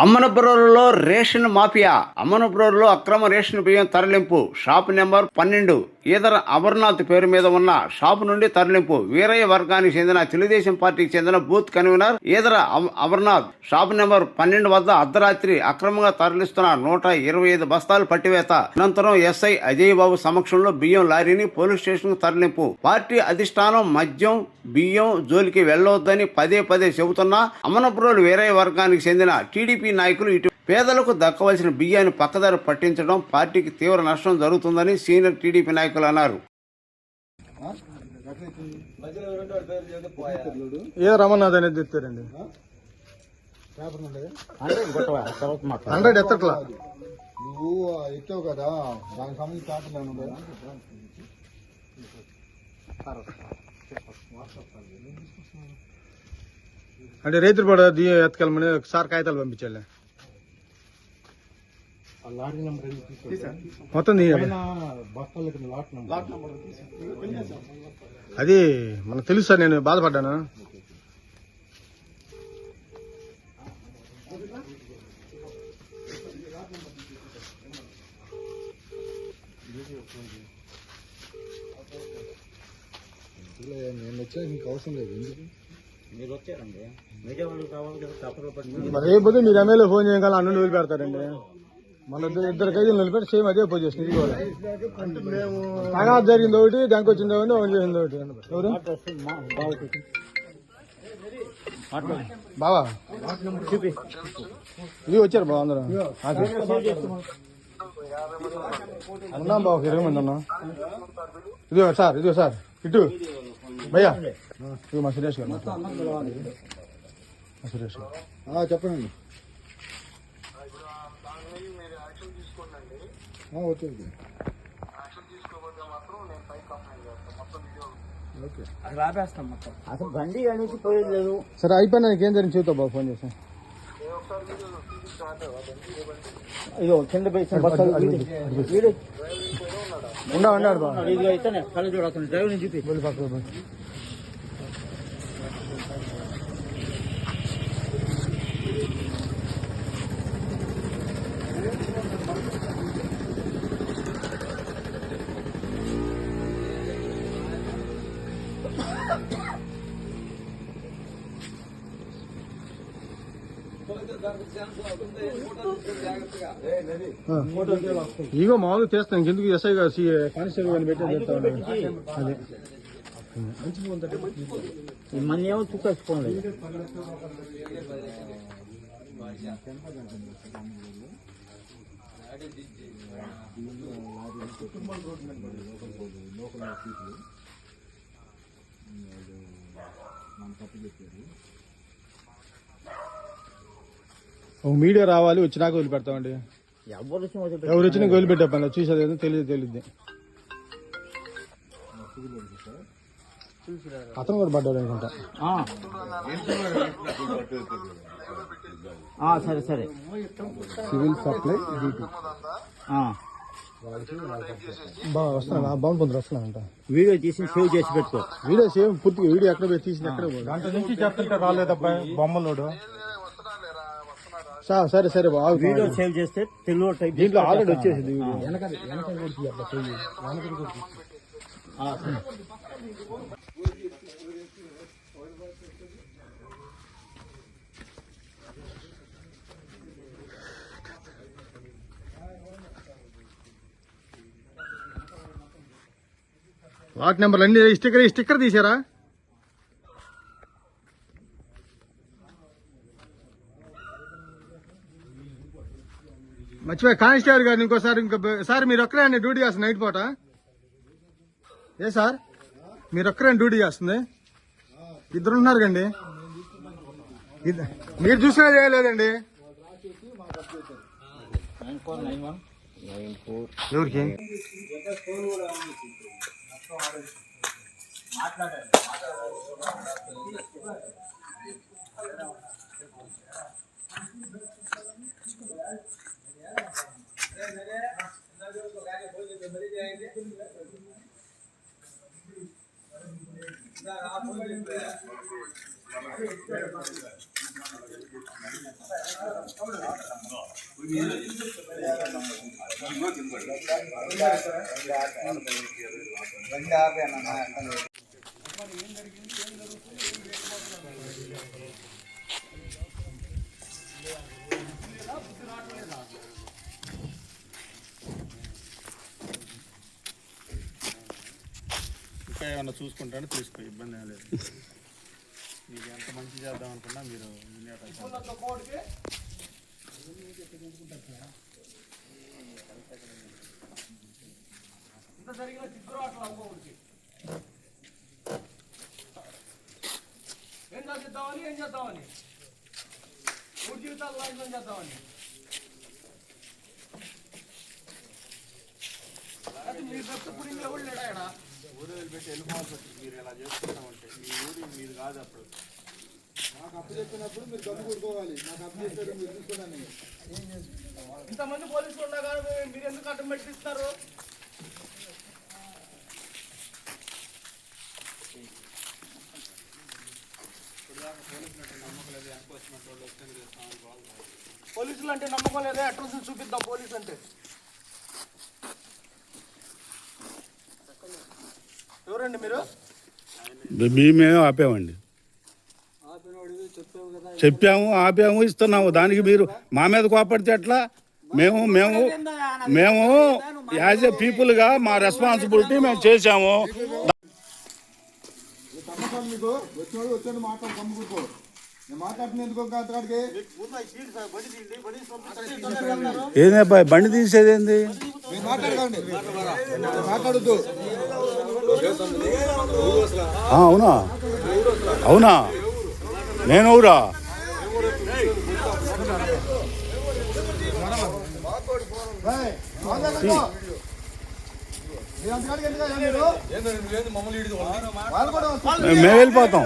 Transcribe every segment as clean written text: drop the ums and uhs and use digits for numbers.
అమ్మనపురంలో ration mafia. అమ్మనపురంలో అక్రమ ration బియ్యం తరలింపు. షాపు నెంబర్ 12 ఈదర అమర్నాథ్ పేరు మీద ఉన్న షాపు నుండి తరలింపు. వీరయ్య వర్గానికి చెందిన తెలుగుదేశం పార్టీకి చెందిన booth convener Eedara Amarnath shop number 12 వద్ద అర్ధరాత్రి అక్రమంగా తరలిస్తున్న 125 బస్తాలు పట్టివేత. అనంతరం ఎస్ఐ అజయ్ బాబు సమక్షంలో బియ్యం లారీని పోలీస్ స్టేషన్ కు తరలింపు. పార్టీ అధిష్టానం మద్యం బియ్యం జోలికి వెళ్లవద్దని పదే పదే చెబుతున్నా అమ్మనపురం వీరయ్య వర్గానికి చెందిన టీడీపీ నాయకులు ఇటు పేదలకు దక్కవలసిన బియ్యాన్ని పక్కదారి పట్టించడం పార్టీకి తీవ్ర నష్టం జరుగుతుందని సీనియర్ టీడీపీ నాయకులు అన్నారు. ఏ రమణాథ్ అనేది చెప్తారండి 100 ఎత్తట్లా నువ్వు ఎత్తావు కదా దానికి సంబంధించి పేపర్లు అంటే రైతులు కూడా ఎత్తకెళ్ళమని ఒకసారి కాగితాలు పంపించాలి. మొత్తం అది మనకు తెలుసు సార్, నేను బాధపడ్డాను. నేను వచ్చా నీకు అవసరం లేదు. ఎందుకు మీరు వచ్చారండి, మీడియా వాళ్ళు కావాలి కదా. మరి రేపు మీరు ఎమ్మెల్యే ఫోన్ చేయగల అన్ను నిలిపి పెడతారండి. మన ఇద్దరు ఖైదీలు నిలిపెట్టి సేమ్ అదే పొజిషన్. ఇది కూడా తగాదు జరిగింది ఒకటి, డ్యాంక్ వచ్చింది ఒకటి, ఒకటి చేసింది ఒకటి. ఎవరు బావా ఇది వచ్చారు బావ అందరూ ఉన్నాం బావ, 20 మంది ఉన్నాం. ఇదిగో సార్ ఇటు భయ్యా, ఇదిగో మా సురేష్ గారు. సురేష్ గారు చెప్పండి. అసలు ఆపేస్తాం మొత్తం. అసలు బండి అనేది పోయేది లేదు. సరే అయిపోయినా నీకేం జరిగింది చెబుతావు బాబు, ఫోన్ చేస్తాను. ఇదో కింద ఉన్నాడు బాబు. ఇదిగో అయితేనే కళ్ళు చూడకుండా డ్రైవర్ని చూపి పక్కకు ఇగో మామూలుగా తీస్తాను. ఇంకెందుకు ఎస్ఐ గారు కానిస్టేబుల్ గారిని పెట్టి అదే మన ఏమో చూసుకోండి. మీడియా రావాలి, వచ్చినాక వదిలిపెడతామండి. ఎవరు వచ్చినా వదిలిపెట్టే పని చూసేది తెలియదు. అతను కూడా పడ్డాడు అనుకుంటా. సరే సరే. సివిల్ సప్లై డ్యూటీ వస్తున్నా, బాగుంటుంది వస్తున్నానంట. వీడియో తీసి సేవ్ చేసి పెట్టుకో. వీడియో సేవ్ పూర్తిగా వీడియో ఎక్కడ పోయి తీసింది ఎక్కడ గంట నుంచి చెప్తుంటే రాలేదబ్బా బొమ్మలోడు. సరే బాగు. వీడియో సేవ్ చేస్తే తెలుగు టైప్ దీంట్లో ఆల్రెడీ వచ్చేసింది. వార్డ్ నెంబర్లు అన్ని స్టిక్కర్ తీసారా? మర్చిపోయి కానిస్టేబుల్ గారు ఇంకోసారి సార్ మీరు ఒక్కరే అండి డ్యూటీ చేస్తుంది నైట్ పూట. ఏ సార్ మీరు ఒక్కరే డ్యూటీ చేస్తుంది? ఇద్దరు ఉన్నారు కండి, మీరు చూసినా చేయలేదండి. ఎవరికి ఇంకా ఏమన్నా చూసుకుంటానో తీసుకో, ఇబ్బంది ఏం లేదు. మీకు ఎంత మంచి చేద్దాం అనుకున్నా మీరు ఏం చేద్దామని మూడు జీవితాలు లాంఛనం చేద్దామని మీరు చెప్తే ఎవరు లేడా ఊరు వదిలిపెట్టి వెళ్ళిపోవాల్సి వచ్చింది. మీరు ఇలా చేసుకుంటామంటే మీ ఊరి మీరు కాదు. అప్పుడు నాకు అప్పు చెప్పినప్పుడు మీరు గమ్ము కొట్టుకోవాలి. నాకు అప్పు చెప్పారు మీరు తీసుకున్నాను. ఇంతమంది పోలీసులు ఉన్నా కానీ మీరు ఎందుకు అడ్డం పెట్టిస్తారు? పోలీసులు అంటే నమ్మకం లేదా? అట్రాసిటీ చూపిద్దాం పోలీసు అంటే. ఎవరండి మీరు? మేమేమో ఆపామండి, చెప్పాము, ఆపాము, ఇస్తున్నాము. దానికి మీరు మా మీద కోపడితే ఎట్లా? మేము మేము మేము యాజ్ ఏ పీపుల్గా మా రెస్పాన్సిబిలిటీ మేము చేశాము. తప్పకుండా మీకు వచ్చినోడు వచ్చాడు మాట్లాడు గమ్ము కొట్టుకో. నేను మాట్లాడుతున్నా ఎందుకు అతడికి ఏంది బండి తీసేది ఏంది? మీరు మాట్లాడకండి, మాట్లాడద్దు. అవునా అవునా నేను ఊరా మేము వెళ్ళిపోతాం.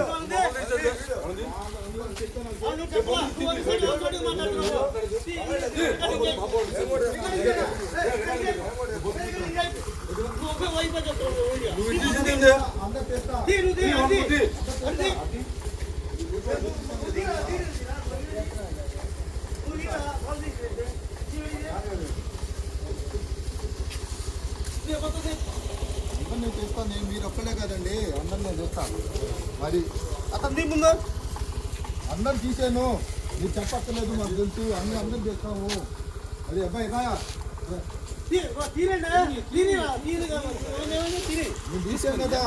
నేను చేస్తాను. నేను మీరు ఒక్కలే కదండి, అందరు నేను చేస్తాను. మరి అతను ముందు అందరు తీసాను, మీరు చెప్పక్కర్లేదు, మాకు తెలుసు. అందరూ చేస్తాము. అది అబ్బాయి నేను తీసాను కదా.